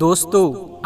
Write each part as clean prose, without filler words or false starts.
دوستو،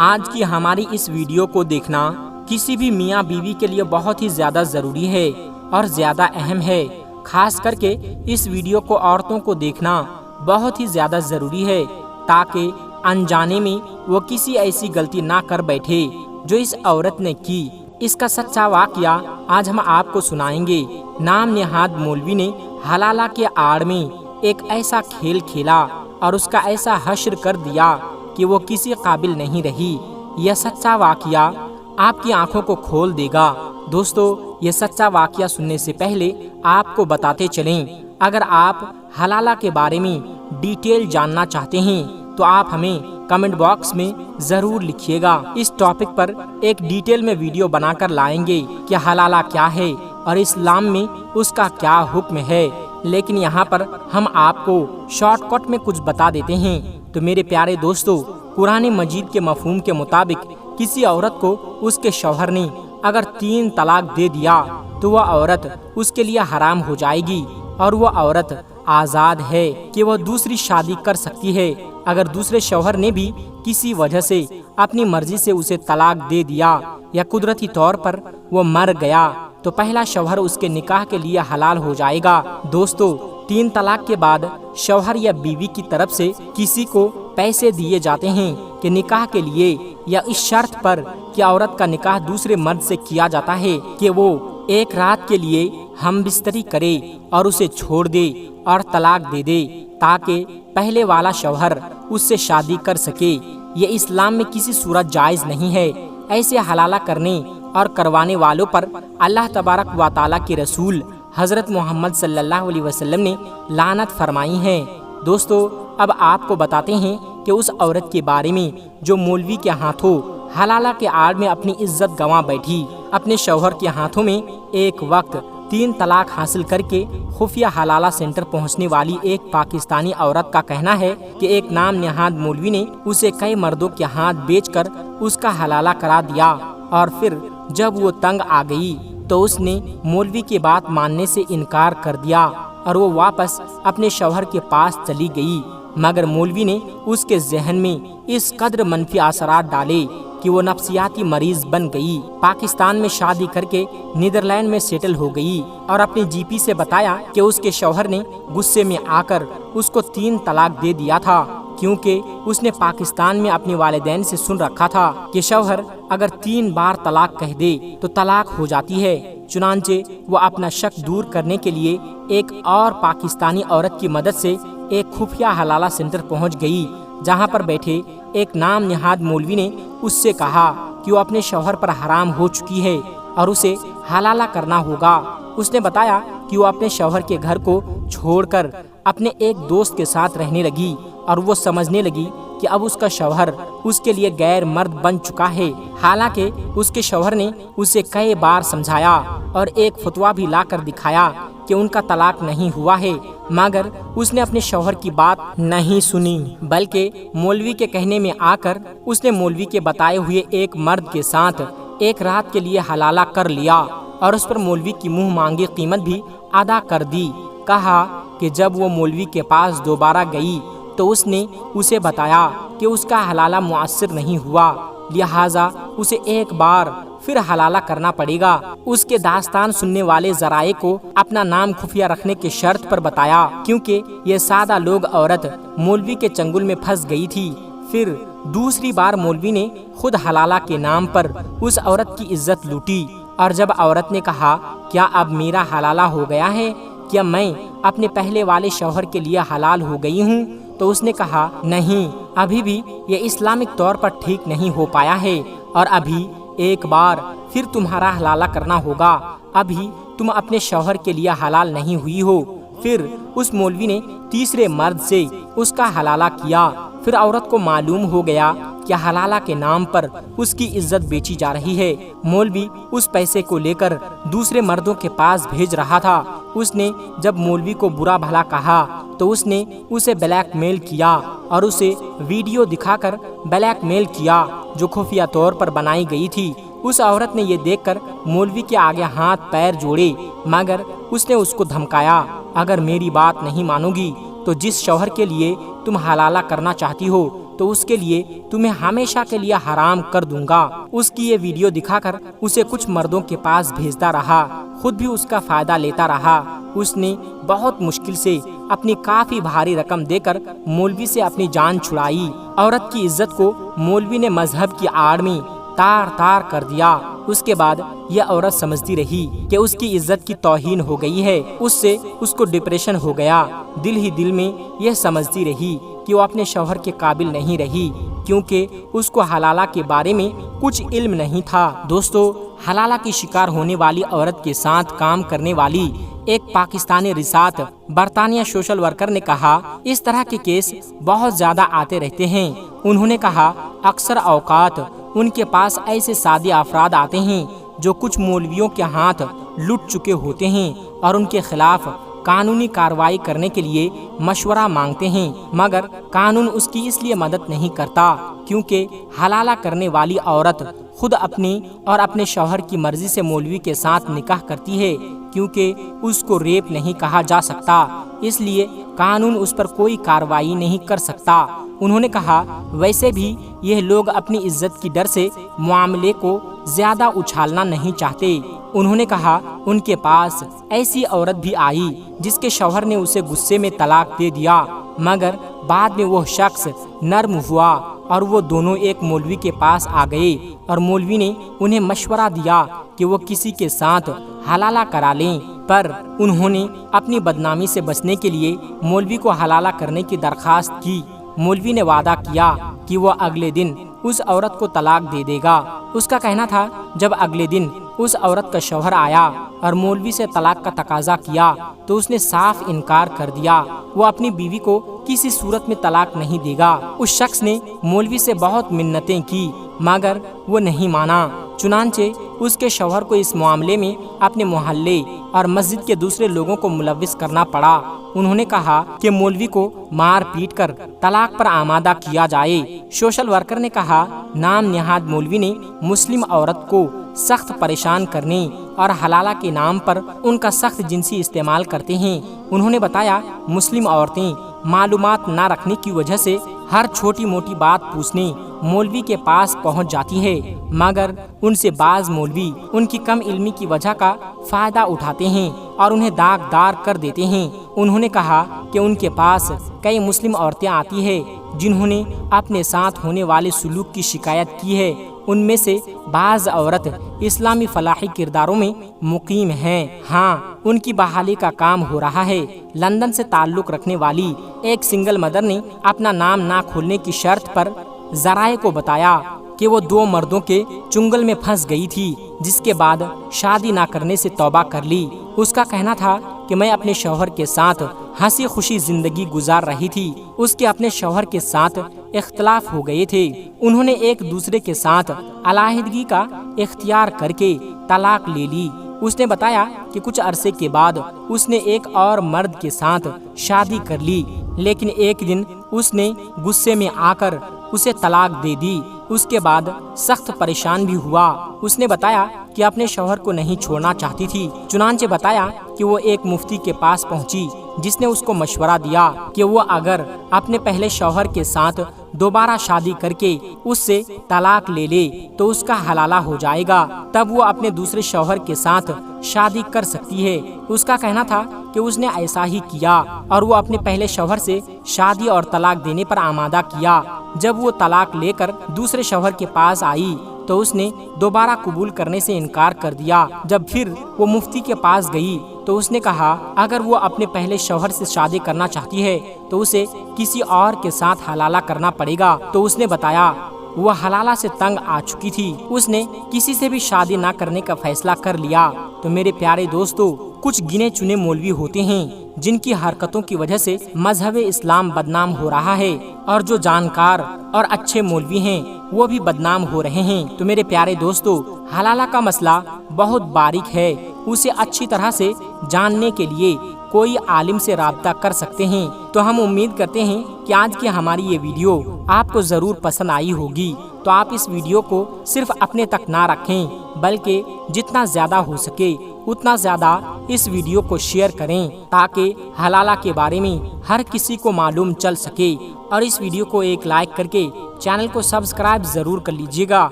آج کی ہماری اس ویڈیو کو دیکھنا کسی بھی میاں بیوی کے لیے بہت ہی زیادہ ضروری ہے اور زیادہ اہم ہے۔ خاص کر کے اس ویڈیو کو عورتوں کو دیکھنا بہت ہی زیادہ ضروری ہے تاکہ انجانے میں وہ کسی ایسی غلطی نہ کر بیٹھے جو اس عورت نے کی۔ اس کا سچا واقعہ آج ہم آپ کو سنائیں گے۔ نام نہاد مولوی نے حلالہ کے آڑ میں ایک ایسا کھیل کھیلا اور اس کا ایسا حشر کر دیا کہ وہ کسی قابل نہیں رہی۔ یہ سچا واقعہ آپ کی آنکھوں کو کھول دے گا۔ دوستو، یہ سچا واقعہ سننے سے پہلے آپ کو بتاتے چلیں، اگر آپ حلالہ کے بارے میں ڈیٹیل جاننا چاہتے ہیں تو آپ ہمیں کمنٹ باکس میں ضرور لکھیے گا۔ اس ٹاپک پر ایک ڈیٹیل میں ویڈیو بنا کر لائیں گے کہ حلالہ کیا ہے اور اسلام میں اس کا کیا حکم ہے، لیکن یہاں پر ہم آپ کو شارٹ کٹ میں کچھ بتا دیتے ہیں۔ تو میرے پیارے دوستو، قرآن مجید کے مفہوم کے مطابق کسی عورت کو اس کے شوہر نے اگر 3 طلاق دے دیا تو وہ عورت اس کے لیے حرام ہو جائے گی اور وہ عورت آزاد ہے کہ وہ دوسری شادی کر سکتی ہے۔ اگر دوسرے شوہر نے بھی کسی وجہ سے اپنی مرضی سے اسے طلاق دے دیا یا قدرتی طور پر وہ مر گیا تو پہلا شوہر اس کے نکاح کے لیے حلال ہو جائے گا۔ دوستو، 3 طلاق کے بعد شوہر یا بیوی کی طرف سے کسی کو پیسے دیے جاتے ہیں کہ نکاح کے لیے، یا اس شرط پر کہ عورت کا نکاح دوسرے مرد سے کیا جاتا ہے کہ وہ ایک رات کے لیے ہم بستری کرے اور اسے چھوڑ دے اور طلاق دے دے تاکہ پہلے والا شوہر اس سے شادی کر سکے۔ یہ اسلام میں کسی صورت جائز نہیں ہے۔ ایسے حلالہ کرنے اور کروانے والوں پر اللہ تبارک و تعالیٰ کے رسول حضرت محمد صلی اللہ علیہ وسلم نے لعنت فرمائی ہے۔ دوستو، اب آپ کو بتاتے ہیں کہ اس عورت کے بارے میں جو مولوی کے ہاتھوں حلالہ کے آڑ میں اپنی عزت گنوا بیٹھی۔ اپنے شوہر کے ہاتھوں میں ایک وقت 3 طلاق حاصل کر کے خفیہ حلالہ سینٹر پہنچنے والی ایک پاکستانی عورت کا کہنا ہے کہ ایک نام نہاد مولوی نے اسے کئی مردوں کے ہاتھ بیچ کر اس کا حلالہ کرا دیا، اور پھر جب وہ تنگ آ گئی تو اس نے مولوی کی بات ماننے سے انکار کر دیا اور وہ واپس اپنے شوہر کے پاس چلی گئی، مگر مولوی نے اس کے ذہن میں اس قدر منفی اثرات ڈالے کہ وہ نفسیاتی مریض بن گئی۔ پاکستان میں شادی کر کے نیدرلینڈ میں سیٹل ہو گئی اور اپنی جی پی سے بتایا کہ اس کے شوہر نے غصے میں آ کر اس کو 3 طلاق دے دیا تھا، کیونکہ اس نے پاکستان میں اپنے والدین سے سن رکھا تھا کہ شوہر اگر 3 بار طلاق کہہ دے تو طلاق ہو جاتی ہے۔ چنانچہ وہ اپنا شک دور کرنے کے لیے ایک اور پاکستانی عورت کی مدد سے ایک خفیہ حلالہ سینٹر پہنچ گئی، جہاں پر بیٹھے ایک نام نہاد مولوی نے اس سے کہا کہ وہ اپنے شوہر پر حرام ہو چکی ہے اور اسے حلالہ کرنا ہوگا۔ اس نے بتایا کہ وہ اپنے شوہر کے گھر کو چھوڑ کر اپنے ایک دوست کے ساتھ رہنے لگی اور وہ سمجھنے لگی کہ اب اس کا شوہر اس کے لیے غیر مرد بن چکا ہے۔ حالانکہ اس کے شوہر نے اسے کئی بار سمجھایا اور ایک فتویٰ بھی لا کر دکھایا کہ ان کا طلاق نہیں ہوا ہے، مگر اس نے اپنے شوہر کی بات نہیں سنی، بلکہ مولوی کے کہنے میں آ کر اس نے مولوی کے بتائے ہوئے ایک مرد کے ساتھ ایک رات کے لیے حلالہ کر لیا اور اس پر مولوی کی منہ مانگی قیمت بھی ادا کر دی۔ کہا کہ جب وہ مولوی کے پاس دوبارہ گئی تو اس نے اسے بتایا کہ اس کا حلالہ مؤثر نہیں ہوا، لہٰذا اسے ایک بار پھر حلالہ کرنا پڑے گا۔ اس کے داستان سننے والے ذرائع کو اپنا نام خفیہ رکھنے کی شرط پر بتایا، کیونکہ یہ سادہ لوگ عورت مولوی کے چنگل میں پھنس گئی تھی۔ پھر دوسری بار مولوی نے خود حلالہ کے نام پر اس عورت کی عزت لوٹی، اور جب عورت نے کہا کیا اب میرا حلالہ ہو گیا ہے، کیا میں اپنے پہلے والے شوہر کے لیے حلال ہو گئی ہوں، تو اس نے کہا نہیں، ابھی بھی یہ اسلامک طور پر ٹھیک نہیں ہو پایا ہے اور ابھی ایک بار پھر تمہارا حلالہ کرنا ہوگا، ابھی تم اپنے شوہر کے لیے حلال نہیں ہوئی ہو۔ پھر اس مولوی نے تیسرے مرد سے اس کا حلالہ کیا۔ پھر عورت کو معلوم ہو گیا کہ حلالہ کے نام پر اس کی عزت بیچی جا رہی ہے۔ مولوی اس پیسے کو لے کر دوسرے مردوں کے پاس بھیج رہا تھا۔ اس نے جب مولوی کو برا بھلا کہا تو اس نے اسے بلیک میل کیا اور اسے ویڈیو دکھا کر بلیک میل کیا جو خفیہ طور پر بنائی گئی تھی۔ اس عورت نے یہ دیکھ کر مولوی کے آگے ہاتھ پیر جوڑے، مگر اس نے اس کو دھمکایا، اگر میری بات نہیں مانو گی تو جس شوہر کے لیے تم حلالہ کرنا چاہتی ہو تو اس کے لیے تمہیں ہمیشہ کے لیے حرام کر دوں گا۔ اس کی یہ ویڈیو دکھا کر اسے کچھ مردوں کے پاس بھیجتا رہا، خود بھی اس کا فائدہ لیتا رہا۔ اس نے بہت مشکل سے اپنی کافی بھاری رقم دے کر مولوی سے اپنی جان چھڑائی۔ عورت کی عزت کو مولوی نے مذہب کی آڑ میں تار تار کر دیا۔ اس کے بعد یہ عورت سمجھتی رہی کہ اس کی عزت کی توہین ہو گئی ہے، اس سے اس کو ڈپریشن ہو گیا۔ دل ہی دل میں یہ سمجھتی رہی کہ وہ اپنے شوہر کے قابل نہیں رہی، کیونکہ اس کو حلالہ کے بارے میں کچھ علم نہیں تھا۔ دوستو، حلالہ کی شکار ہونے والی عورت کے ساتھ کام کرنے والی ایک پاکستانی ریسات برطانیہ سوشل ورکر نے کہا، اس طرح کے کیس بہت زیادہ آتے رہتے ہیں۔ انہوں نے کہا، اکثر اوقات ان کے پاس ایسے سادے افراد آتے ہیں جو کچھ مولویوں کے ہاتھ لٹ چکے ہوتے ہیں اور ان کے خلاف قانونی کارروائی کرنے کے لیے مشورہ مانگتے ہیں، مگر قانون اس کی اس لیے مدد نہیں کرتا کیونکہ حلالہ کرنے والی عورت خود اپنی اور اپنے شوہر کی مرضی سے مولوی کے ساتھ نکاح کرتی ہے، کیونکہ اس کو ریپ نہیں کہا جا سکتا، اس لیے قانون اس پر کوئی کارروائی نہیں کر سکتا۔ انہوں نے کہا، ویسے بھی یہ لوگ اپنی عزت کی ڈر سے معاملے کو زیادہ اچھالنا نہیں چاہتے۔ انہوں نے کہا، ان کے پاس ایسی عورت بھی آئی جس کے شوہر نے اسے غصے میں طلاق دے دیا، مگر بعد میں وہ شخص نرم ہوا اور وہ دونوں ایک مولوی کے پاس آ گئے اور مولوی نے انہیں مشورہ دیا کہ وہ کسی کے ساتھ حلالہ کرا لیں، پر انہوں نے اپنی بدنامی سے بچنے کے لیے مولوی کو حلالہ کرنے کی درخواست کی۔ مولوی نے وعدہ کیا کہ وہ اگلے دن اس عورت کو طلاق دے دے گا۔ اس کا کہنا تھا، جب اگلے دن اس عورت کا شوہر آیا اور مولوی سے طلاق کا تقاضا کیا تو اس نے صاف انکار کر دیا، وہ اپنی بیوی کو کسی صورت میں طلاق نہیں دے گا۔ اس شخص نے مولوی سے بہت منتیں کی مگر وہ نہیں مانا، چنانچہ اس کے شوہر کو اس معاملے میں اپنے محلے اور مسجد کے دوسرے لوگوں کو ملوث کرنا پڑا۔ انہوں نے کہا کہ مولوی کو مار پیٹ کر طلاق پر آمادہ کیا جائے۔ سوشل ورکر نے کہا، نام نہاد مولوی نے مسلم عورت کو سخت پریشان کرنے اور حلالہ کے نام پر ان کا سخت جنسی استعمال کرتے ہیں۔ انہوں نے بتایا، مسلم عورتیں معلومات نہ رکھنے کی وجہ سے ہر چھوٹی موٹی بات پوچھنے مولوی کے پاس پہنچ جاتی ہے، مگر ان سے بعض مولوی ان کی کم علمی کی وجہ کا فائدہ اٹھاتے ہیں اور انہیں داغدار کر دیتے ہیں۔ انہوں نے کہا کہ ان کے پاس کئی مسلم عورتیں آتی ہیں جنہوں نے اپنے ساتھ ہونے والے سلوک کی شکایت کی ہے، ان میں سے بعض عورت اسلامی فلاحی کرداروں میں مقیم ہیں۔ ہاں، ان کی بحالی کا کام ہو رہا ہے۔ لندن سے تعلق رکھنے والی ایک سنگل مدر نے اپنا نام نہ کھولنے کی شرط پر ذرائع کو بتایا کہ وہ 2 مردوں کے چنگل میں پھنس گئی تھی، جس کے بعد شادی نہ کرنے سے توبہ کر لی۔ اس کا کہنا تھا کہ میں اپنے شوہر کے ساتھ ہنسی خوشی زندگی گزار رہی تھی، اس کے اپنے شوہر کے ساتھ اختلاف ہو گئے تھے، انہوں نے ایک دوسرے کے ساتھ علیحدگی کا اختیار کر کے طلاق لے لی۔ اس نے بتایا کہ کچھ عرصے کے بعد اس نے ایک اور مرد کے ساتھ شادی کر لی، لیکن ایک دن اس نے غصے میں آ کر اسے طلاق دے دی۔ اس کے بعد سخت پریشان بھی ہوا۔ اس نے بتایا کہ اپنے شوہر کو نہیں چھوڑنا چاہتی تھی، چنانچہ بتایا کہ وہ ایک مفتی کے پاس پہنچی جس نے اس کو مشورہ دیا کہ وہ اگر اپنے پہلے شوہر کے ساتھ دوبارہ شادی کر کے اس سے طلاق لے لے تو اس کا حلالہ ہو جائے گا، تب وہ اپنے دوسرے شوہر کے ساتھ شادی کر سکتی ہے۔ اس کا کہنا تھا کہ اس نے ایسا ہی کیا اور وہ اپنے پہلے شوہر سے شادی اور طلاق دینے پر آمادہ کیا۔ جب وہ طلاق لے کر دوسرے شوہر کے پاس آئی تو اس نے دوبارہ قبول کرنے سے انکار کر دیا۔ جب پھر وہ مفتی کے پاس گئی تو اس نے کہا اگر وہ اپنے پہلے شوہر سے شادی کرنا چاہتی ہے تو اسے کسی اور کے ساتھ حلالہ کرنا پڑے گا۔ تو اس نے بتایا وہ حلالہ سے تنگ آ چکی تھی، اس نے کسی سے بھی شادی نہ کرنے کا فیصلہ کر لیا۔ تو میرے پیارے دوستو، کچھ گنے چنے مولوی ہوتے ہیں جن کی حرکتوں کی وجہ سے مذہب اسلام بدنام ہو رہا ہے، اور جو جانکار اور اچھے مولوی ہیں وہ بھی بدنام ہو رہے ہیں۔ تو میرے پیارے دوستو، حلالہ کا مسئلہ بہت باریک ہے، اسے اچھی طرح سے جاننے کے لیے کوئی عالم سے رابطہ کر سکتے ہیں۔ تو ہم امید کرتے ہیں کہ آج کی ہماری یہ ویڈیو آپ کو ضرور پسند آئی ہوگی۔ تو آپ اس ویڈیو کو صرف اپنے تک نہ رکھیں بلکہ جتنا زیادہ ہو سکے اتنا زیادہ اس ویڈیو کو شیئر کریں تاکہ حلالہ کے بارے میں ہر کسی کو معلوم چل سکے اور اس ویڈیو کو ایک لائک کر کے چینل کو سبسکرائب ضرور کر لیجیے گا۔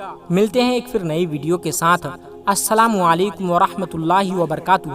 ملتے ہیں ایک پھر نئی ویڈیو کے ساتھ۔ السلام علیکم ورحمۃ اللہ وبرکاتہ۔